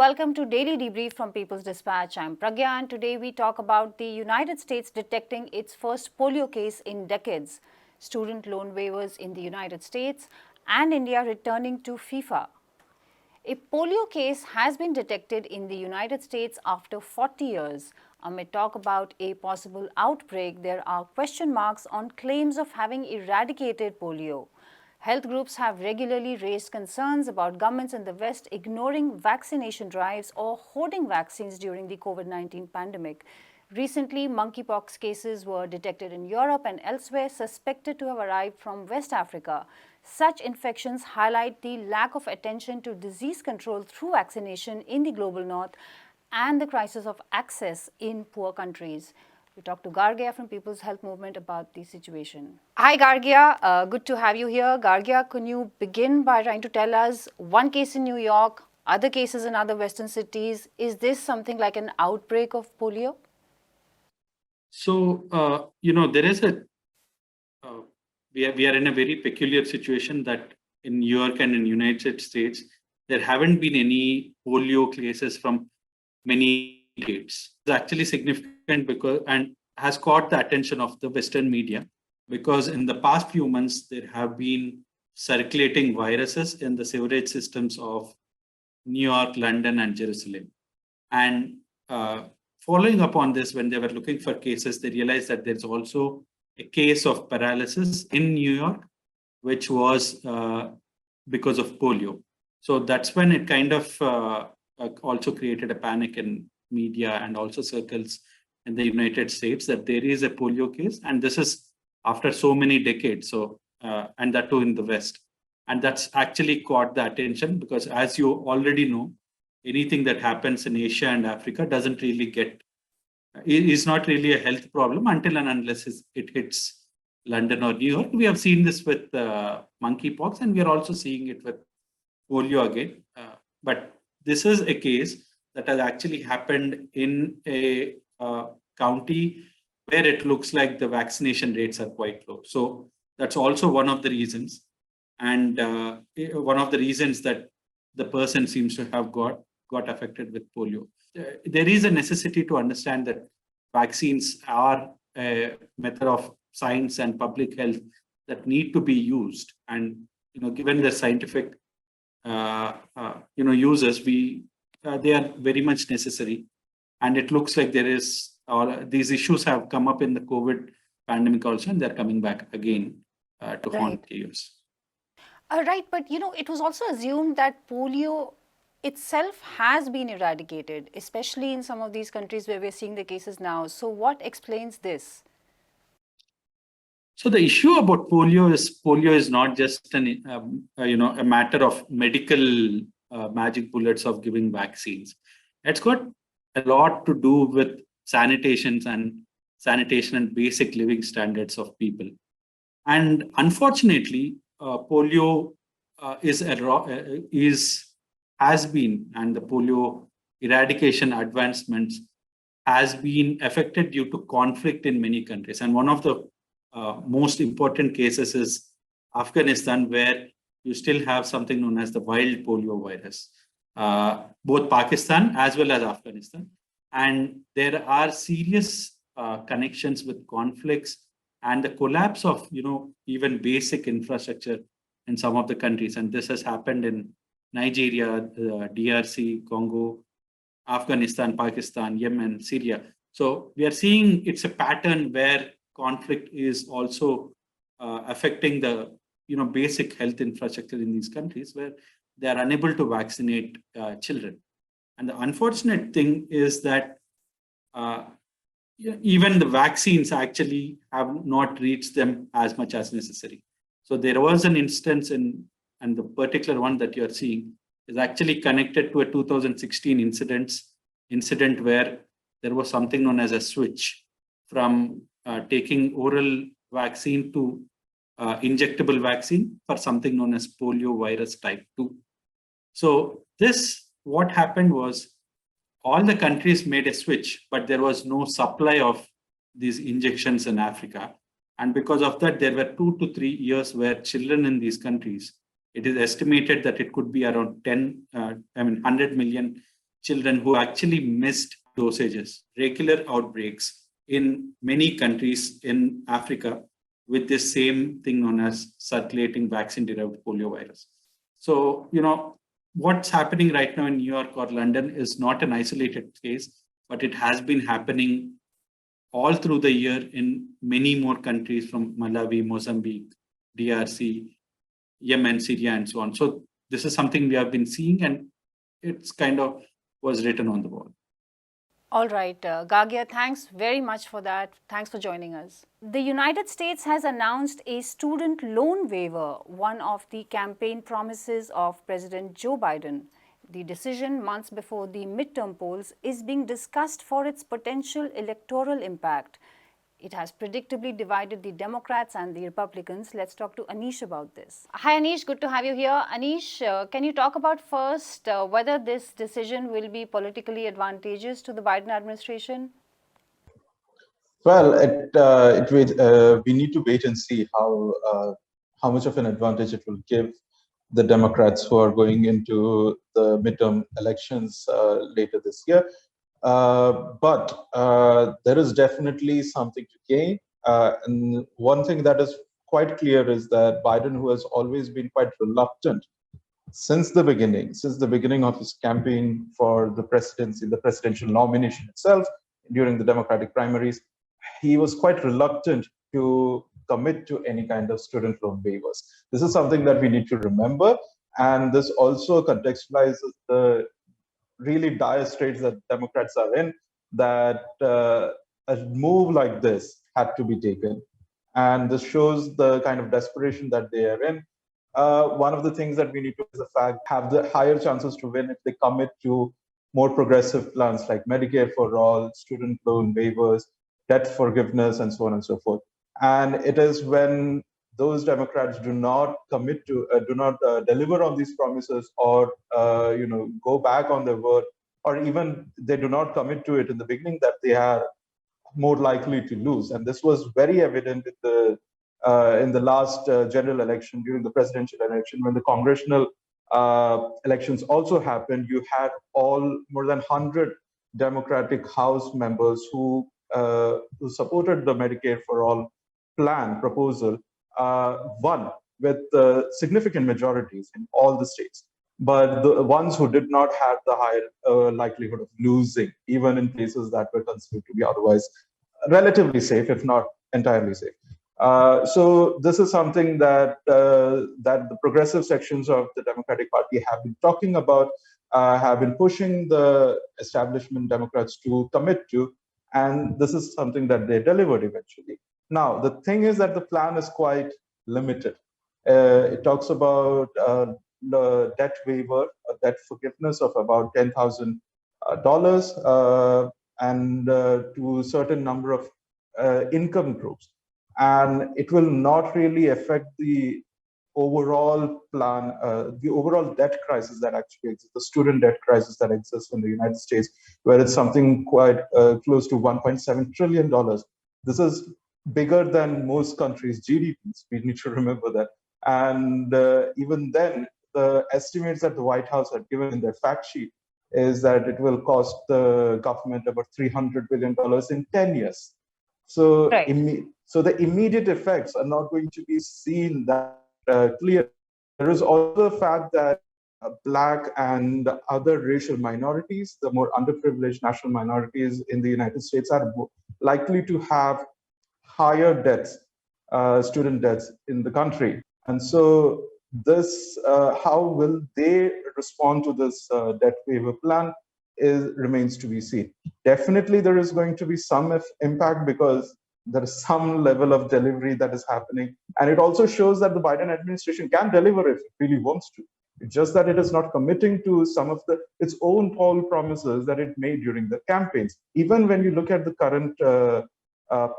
welcome to Daily Debrief from People's Dispatch. I'm Pragya, and today we talk about the United States detecting its first polio case in decades, student loan waivers in the United States, and India returning to FIFA. A polio case has been detected in the United States after 40 years. Amid talk about a possible outbreak, there are question marks on claims of having eradicated polio. Health groups have regularly raised concerns about governments in the West ignoring vaccination drives or hoarding vaccines during the COVID-19 pandemic. Recently, monkeypox cases were detected in Europe and elsewhere, suspected to have arrived from West Africa. Such infections highlight the lack of attention to disease control through vaccination in the global north and the crisis of access in poor countries. We talked to Gargya from People's Health Movement about the situation. Hi Gargya, good to have you here. Gargya, can you begin by trying to tell us one case in New York, other cases in other Western cities? Is this something like an outbreak of polio? So, there is we are in a very peculiar situation that in New York and in United States, there haven't been any polio cases from many decades. It's actually significant because and has caught the attention of the Western media because in the past few months, there have been circulating viruses in the sewerage systems of New York, London, and Jerusalem. And following up on this, when they were looking for cases, they realized that there's also a case of paralysis in New York, which was because of polio. So that's when it kind of also created a panic in media and also circles in the United States that there is a polio case. And this is after so many decades. So, and that too in the West. And that's actually caught the attention because as you already know, anything that happens in Asia and Africa doesn't really is not really a health problem until and unless it hits London or New York. We have seen this with monkeypox, and we are also seeing it with polio again. But this is a case that has actually happened in a county where it looks like the vaccination rates are quite low. So that's also one of the reasons. And one of the reasons that the person seems to have got affected with polio. There is a necessity to understand that vaccines are a method of science and public health that need to be used. And given the scientific uses, they are very much necessary. And it looks like these issues have come up in the COVID pandemic also, and they're coming back again to haunt the US. Right, but it was also assumed that polio itself has been eradicated, especially in some of these countries where we're seeing the cases now. So what explains this? So the issue about polio is not just a matter of medical magic bullets of giving vaccines. It's got a lot to do with sanitation and basic living standards of people. And unfortunately, polio has been, and the polio eradication advancements has been affected due to conflict in many countries. And one of the most important cases is Afghanistan, where you still have something known as the wild polio virus, both Pakistan as well as Afghanistan. And there are serious connections with conflicts and the collapse of, even basic infrastructure in some of the countries. And this has happened in Nigeria, DRC, Congo, Afghanistan, Pakistan, Yemen, Syria. So we are seeing it's a pattern where conflict is also affecting the basic health infrastructure in these countries where they are unable to vaccinate children. And the unfortunate thing is that even the vaccines actually have not reached them as much as necessary. So there was an instance and the particular one that you're seeing is actually connected to a 2016 incident where there was something known as a switch from taking oral vaccine to injectable vaccine for something known as polio virus type 2. So what happened was all the countries made a switch, but there was no supply of these injections in Africa. And because of that, there were 2 to 3 years where children in these countries, it is estimated that it could be around 100 million children who actually missed dosages, regular outbreaks in many countries in Africa with this same thing known as circulating vaccine-derived polio virus. So, what's happening right now in New York or London is not an isolated case, but it has been happening all through the year in many more countries from Malawi, Mozambique, DRC, Yemen, Syria, and so on. So this is something we have been seeing, and it's kind of was written on the wall. All right, Gagia, thanks very much for that. Thanks for joining us. The United States has announced a student loan waiver, one of the campaign promises of President Joe Biden. The decision, months before the midterm polls, is being discussed for its potential electoral impact. It has predictably divided the Democrats and the Republicans. Let's talk to Anish about this. Hi Anish, good to have you here. Anish, can you talk about first whether this decision will be politically advantageous to the Biden administration? Well, we need to wait and see how much of an advantage it will give the Democrats who are going into the midterm elections later this year. But there is definitely something to gain. And one thing that is quite clear is that Biden, who has always been quite reluctant since the beginning of his campaign for the presidency, the presidential nomination itself during the Democratic primaries, he was quite reluctant to commit to any kind of student loan waivers. This is something that we need to remember. And this also contextualizes the really dire straits that Democrats are in, that a move like this had to be taken. And this shows the kind of desperation that they are in. One of the things that we need to is the fact have the higher chances to win if they commit to more progressive plans like Medicare for all, student loan waivers, debt forgiveness, and so on and so forth. And it is when those Democrats do not commit to, deliver on these promises, or go back on their word, or even they do not commit to it in the beginning, that they are more likely to lose. And this was very evident in the last general election, during the presidential election, when the congressional elections also happened. You had more than 100 Democratic House members who supported the Medicare for All plan proposal, won with significant majorities in all the states. But the ones who did not have the higher likelihood of losing, even in places that were considered to be otherwise relatively safe, if not entirely safe. So this is something that the progressive sections of the Democratic Party have been talking about, have been pushing the establishment Democrats to commit to, and this is something that they delivered eventually. Now, the thing is that the plan is quite limited. It talks about the debt waiver, debt forgiveness of about $10,000, and to a certain number of income groups. And it will not really affect the overall plan, the overall debt crisis that actually exists, the student debt crisis that exists in the United States, where it's something quite close to $1.7 trillion. This is bigger than most countries' GDPs. We need to remember that. And even then, the estimates that the White House had given in their fact sheet is that it will cost the government about $300 billion in 10 years. So, Right. So the immediate effects are not going to be seen that clear. There is also the fact that Black and other racial minorities, the more underprivileged national minorities in the United States, are likely to have higher debts, student debts in the country. And so this, how will they respond to this debt waiver plan remains to be seen. Definitely there is going to be some impact because there is some level of delivery that is happening. And it also shows that the Biden administration can deliver if it really wants to. It's just that it is not committing to some of its own poll promises that it made during the campaigns. Even when you look at the current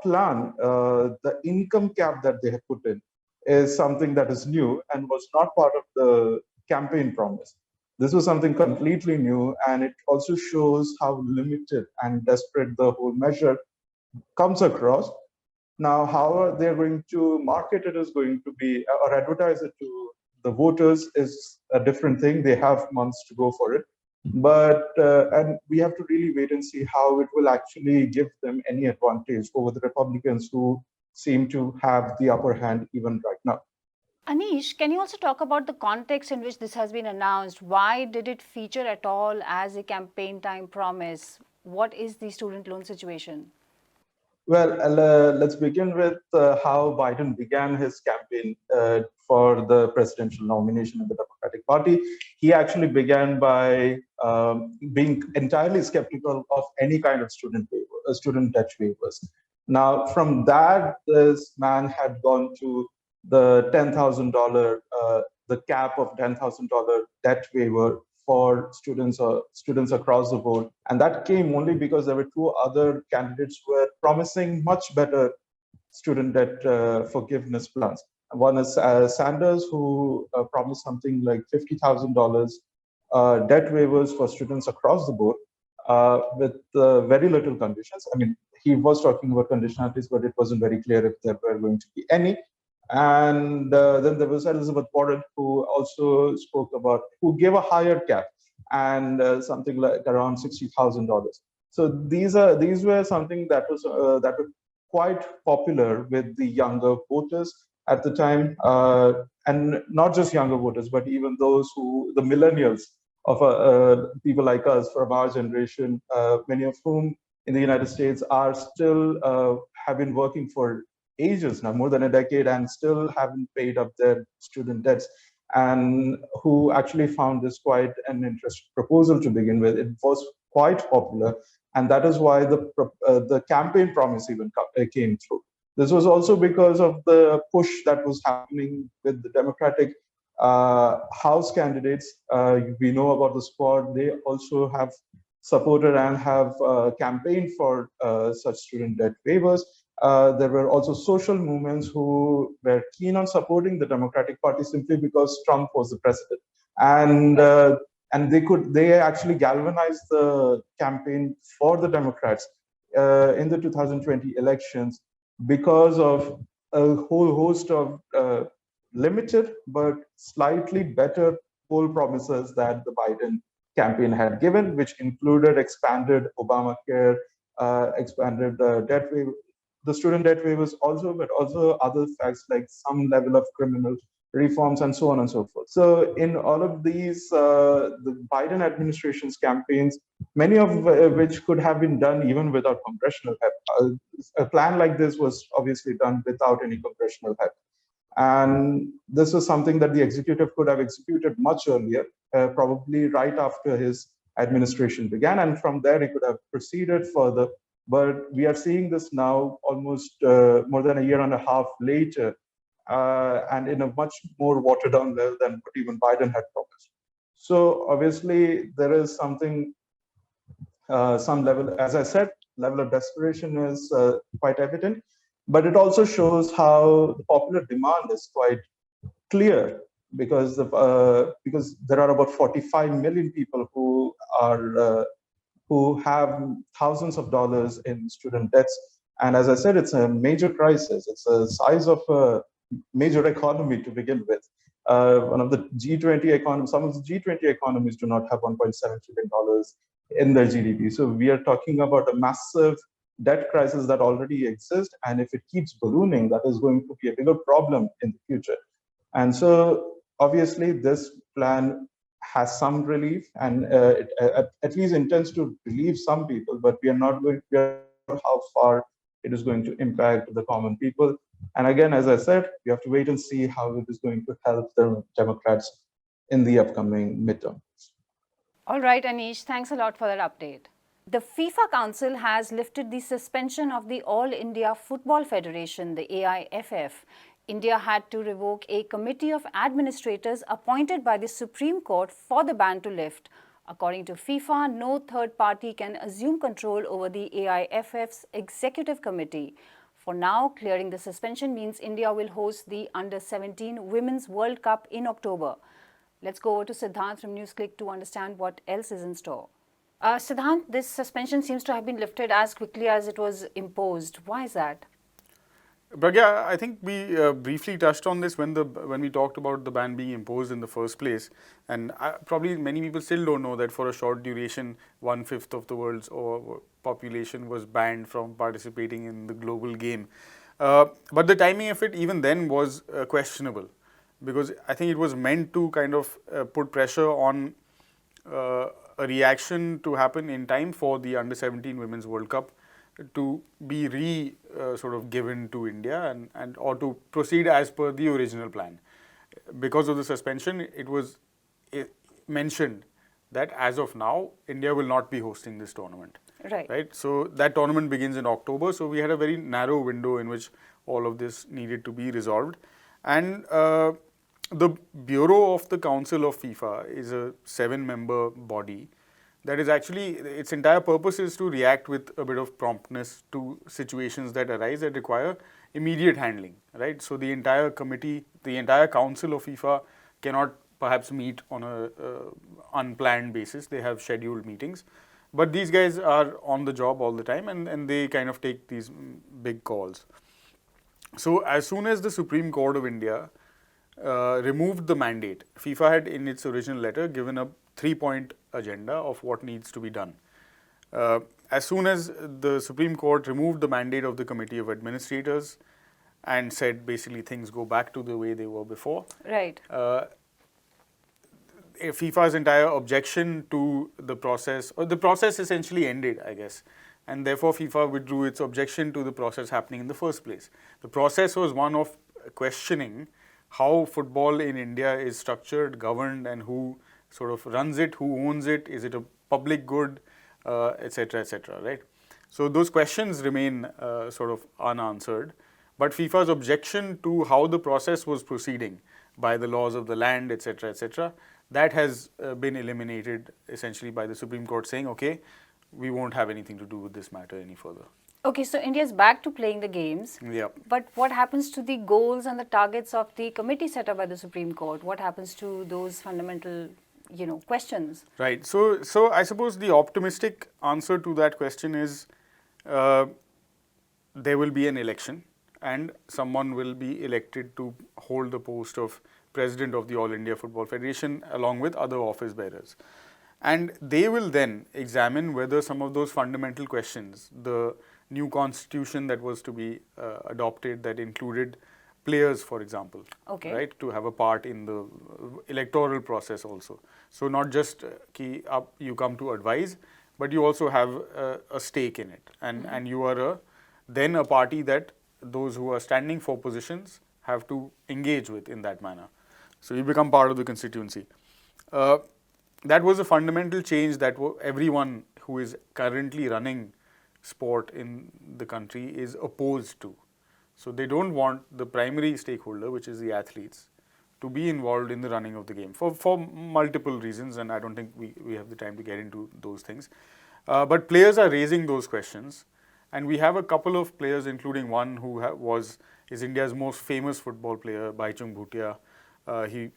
plan, the income cap that they have put in is something that is new and was not part of the campaign promise. This was something completely new, and it also shows how limited and desperate the whole measure comes across. Now, how they're going to market it is going to be, or advertise it to the voters, is a different thing. They have months to go for it. And we have to really wait and see how it will actually give them any advantage over the Republicans who seem to have the upper hand even right now. Anish, can you also talk about the context in which this has been announced? Why did it feature at all as a campaign time promise? What is the student loan situation? Well, let's begin with how Biden began his campaign for the presidential nomination in the Democratic Party. He actually began by being entirely skeptical of any kind of student debt waivers. Now, from that, this man had gone to the the cap of $10,000 debt waiver for students across the board. And that came only because there were two other candidates who were promising much better student debt forgiveness plans. One is Sanders, who promised something like $50,000 debt waivers for students across the board with very little conditions. I mean, he was talking about conditionalities, but it wasn't very clear if there were going to be any. And then there was Elizabeth Warren, who also spoke about, who gave a higher cap and something like around $60,000. So these were something that were quite popular with the younger voters at the time, and not just younger voters, but even the millennials of people like us from our generation, many of whom in the United States are still have been working for ages now, more than a decade, and still haven't paid up their student debts, and who actually found this quite an interesting proposal to begin with. It was quite popular, and that is why the campaign promise even came through. This was also because of the push that was happening with the Democratic House candidates. We know about the squad. They also have supported and have campaigned for such student debt waivers. There were also social movements who were keen on supporting the Democratic Party simply because Trump was the president, and they actually galvanized the campaign for the Democrats in the 2020 elections because of a whole host of limited but slightly better poll promises that the Biden campaign had given, which included expanded Obamacare, expanded debt waiver, the student debt waivers also, but also other facts like some level of criminal reforms and so on and so forth. So in all of these, the Biden administration's campaigns, many of which could have been done even without congressional help. A plan like this was obviously done without any congressional help. And this was something that the executive could have executed much earlier, probably right after his administration began. And from there, he could have proceeded further. But we are seeing this now almost more than a year and a half later, and in a much more watered down level than what even Biden had promised. So obviously, there is something, some level, as I said, level of desperation is quite evident. But it also shows how the popular demand is quite clear because there are about 45 million people who have thousands of dollars in student debts. And as I said, it's a major crisis. It's the size of a major economy to begin with. One of the G20 economies, some of the G20 economies do not have $1.7 trillion in their GDP. So we are talking about a massive debt crisis that already exists. And if it keeps ballooning, that is going to be a bigger problem in the future. And so obviously this plan has some relief, and it at least intends to relieve some people, but we are not sure how far it is going to impact the common people. And again, as I said, we have to wait and see how it is going to help the Democrats in the upcoming midterm. All right, Anish, thanks a lot for that update. The FIFA Council has lifted the suspension of the All India Football Federation, the AIFF. India had to revoke a committee of administrators appointed by the Supreme Court for the ban to lift. According to FIFA, no third party can assume control over the AIFF's executive committee. For now, clearing the suspension means India will host the Under-17 Women's World Cup in October. Let's go over to Siddhant from NewsClick to understand what else is in store. Siddhant, this suspension seems to have been lifted as quickly as it was imposed. Why is that? Pragya, I think we briefly touched on this when we talked about the ban being imposed in the first place, and probably many people still don't know that for a short duration, 1/5 of the world's population was banned from participating in the global game. But the timing of it even then was questionable, because I think it was meant to kind of put pressure on a reaction to happen in time for the Under-17 Women's World Cup to be sort of given to India and or to proceed as per the original plan. Because of the suspension, it was mentioned that as of now, India will not be hosting this tournament. Right. So that tournament begins in October. So we had a very narrow window in which all of this needed to be resolved. And the Bureau of the Council of FIFA is a 7-member body that is actually, its entire purpose is to react with a bit of promptness to situations that arise that require immediate handling, right? So the entire committee, the entire council of FIFA cannot perhaps meet on a unplanned basis. They have scheduled meetings. But these guys are on the job all the time, and they kind of take these big calls. So as soon as the Supreme Court of India removed the mandate, FIFA had in its original letter given a 3-point agenda of what needs to be done. As soon as the Supreme Court removed the mandate of the Committee of Administrators and said basically things go back to the way they were before, Right. FIFA's entire objection to the process, or the process essentially ended, I guess, and therefore FIFA withdrew its objection to the process happening in the first place. The process was one of questioning how football in India is structured, governed, and who sort of runs it, who owns it, is it a public good, etc., etc., right? So those questions remain sort of unanswered, but FIFA's objection to how the process was proceeding by the laws of the land, etc., etc., that has been eliminated essentially by the Supreme Court saying, okay, we won't have anything to do with this matter any further. Okay, so India is back to playing the games. Yeah. But what happens to the goals and the targets of the committee set up by the Supreme Court? What happens to those fundamental, questions? Right. So I suppose the optimistic answer to that question is there will be an election and someone will be elected to hold the post of President of the All India Football Federation along with other office bearers. And they will then examine whether some of those fundamental questions, the new constitution that was to be adopted that included players, for example, Okay. right, to have a part in the electoral process also. So not just you come to advise, but you also have a stake in it, and you are then a party that those who are standing for positions have to engage with in that manner. So you become part of the constituency. That was a fundamental change that everyone who is currently running sport in the country is opposed to. So they don't want the primary stakeholder, which is the athletes, to be involved in the running of the game for multiple reasons, and I don't think we have the time to get into those things. But players are raising those questions, and we have a couple of players, including one who is India's most famous football player, Baichung Bhutia. He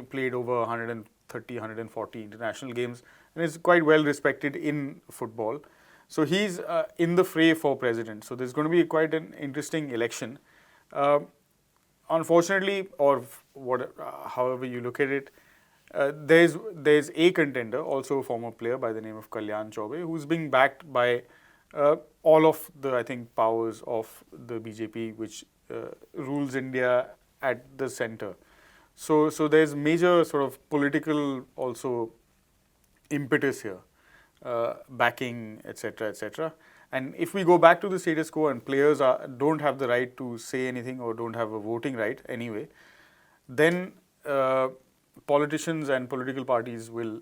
played over 130, 140 international games and is quite well respected in football. So he's in the fray for president. So there's going to be quite an interesting election. Unfortunately, or however you look at it, there's a contender, also a former player by the name of Kalyan Chaubey, who's being backed by all of the, I think, powers of the BJP, which rules India at the center. So there's major sort of political also impetus here, backing, etc., etc. And if we go back to the status quo and players don't have the right to say anything or don't have a voting right anyway, then politicians and political parties will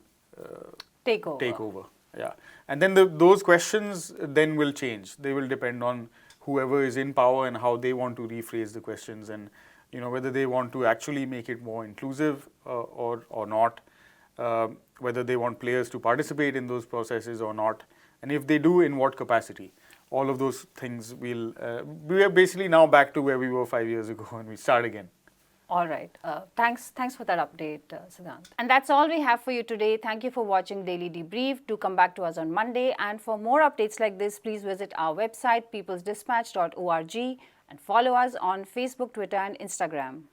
Take over. take over. Yeah, and then those questions then will change. They will depend on whoever is in power and how they want to rephrase the questions, and whether they want to actually make it more inclusive or not, whether they want players to participate in those processes or not, and if they do, in what capacity. All of those things we are basically now back to where we were 5 years ago, and we start again. All right. Thanks for that update, Siddhant. And that's all we have for you today. Thank you for watching Daily Debrief. Do come back to us on Monday. And for more updates like this, please visit our website, peoplesdispatch.org. and follow us on Facebook, Twitter, and Instagram.